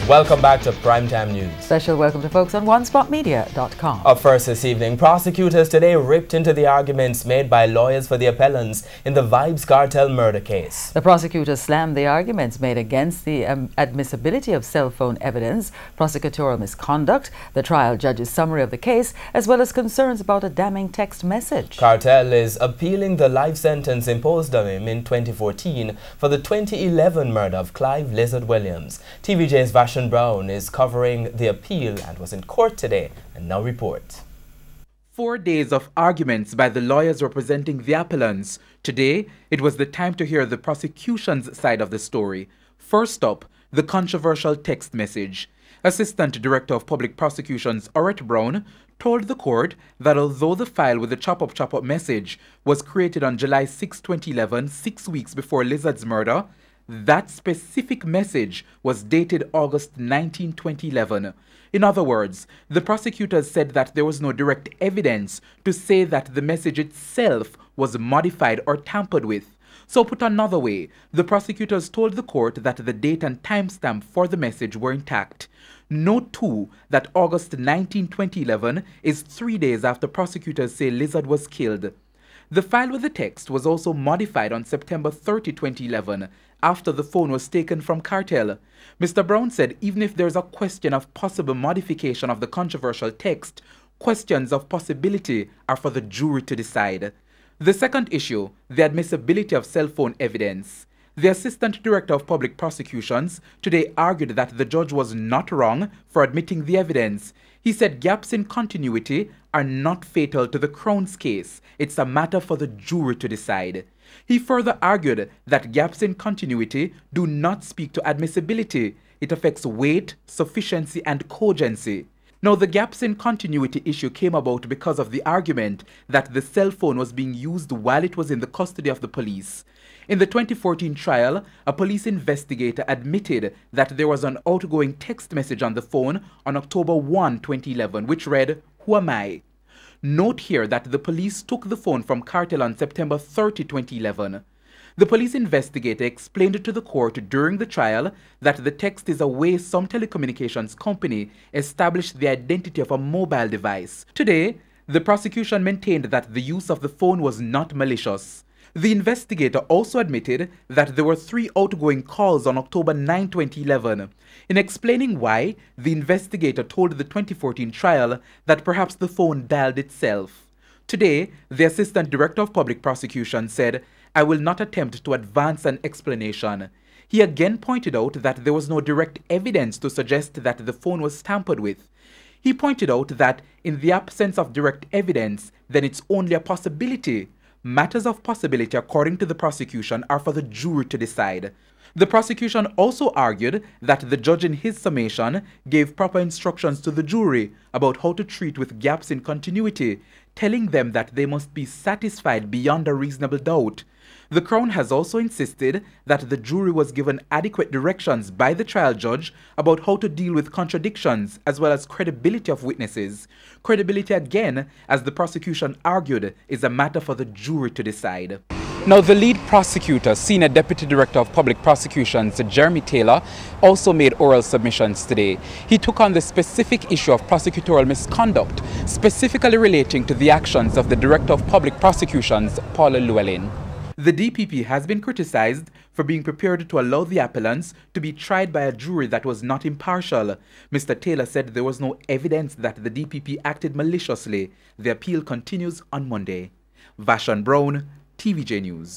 Welcome back to Primetime News. Special welcome to folks on OneSpotMedia.com. Up first this evening, prosecutors today ripped into the arguments made by lawyers for the appellants in the Vibes Kartel murder case. The prosecutors slammed the arguments made against the admissibility of cell phone evidence, prosecutorial misconduct, the trial judge's summary of the case, as well as concerns about a damning text message. Kartel is appealing the life sentence imposed on him in 2014 for the 2011 murder of Clive Lizard Williams. TVJ's Vashon Brown is covering the appeal and was in court today and now reports. 4 days of arguments by the lawyers representing the appellants. Today, it was the time to hear the prosecution's side of the story. First up, the controversial text message. Assistant Director of Public Prosecutions Orette Brown told the court that although the file with the chop-up message was created on July 6, 2011, 6 weeks before Lizard's murder, that specific message was dated August 19, 2011. In other words, the prosecutors said that there was no direct evidence to say that the message itself was modified or tampered with. So put another way, the prosecutors told the court that the date and timestamp for the message were intact. Note too that August 19, 2011 is 3 days after prosecutors say Lizard was killed. The file with the text was also modified on September 30, 2011, after the phone was taken from Kartel. Mr. Brown said even if there's a question of possible modification of the controversial text, questions of possibility are for the jury to decide. The second issue, the admissibility of cell phone evidence. The Assistant Director of Public Prosecutions today argued that the judge was not wrong for admitting the evidence. He said gaps in continuity are not fatal to the Crown's case. It's a matter for the jury to decide. He further argued that gaps in continuity do not speak to admissibility. It affects weight, sufficiency, and cogency. Now, the gaps in continuity issue came about because of the argument that the cell phone was being used while it was in the custody of the police. In the 2014 trial, a police investigator admitted that there was an outgoing text message on the phone on October 1, 2011, which read, "Who am I?" Note here that the police took the phone from Kartel on September 30, 2011. The police investigator explained to the court during the trial that the text is a way some telecommunications company established the identity of a mobile device. Today, the prosecution maintained that the use of the phone was not malicious. The investigator also admitted that there were 3 outgoing calls on October 9, 2011. In explaining why, the investigator told the 2014 trial that perhaps the phone dialed itself. Today, the Assistant Director of Public Prosecution said, "I will not attempt to advance an explanation." He again pointed out that there was no direct evidence to suggest that the phone was tampered with. He pointed out that in the absence of direct evidence, then it's only a possibility. Matters of possibility, according to the prosecution, are for the jury to decide. The prosecution also argued that the judge in his summation gave proper instructions to the jury about how to treat with gaps in continuity, telling them that they must be satisfied beyond a reasonable doubt. The Crown has also insisted that the jury was given adequate directions by the trial judge about how to deal with contradictions as well as credibility of witnesses. Credibility, again, as the prosecution argued, is a matter for the jury to decide. Now, the lead prosecutor, Senior Deputy Director of Public Prosecutions, Jeremy Taylor, also made oral submissions today. He took on the specific issue of prosecutorial misconduct, specifically relating to the actions of the Director of Public Prosecutions, Paula Llewellyn. The DPP has been criticized for being prepared to allow the appellants to be tried by a jury that was not impartial. Mr. Taylor said there was no evidence that the DPP acted maliciously. The appeal continues on Monday. Vashon Brown, TVJ News.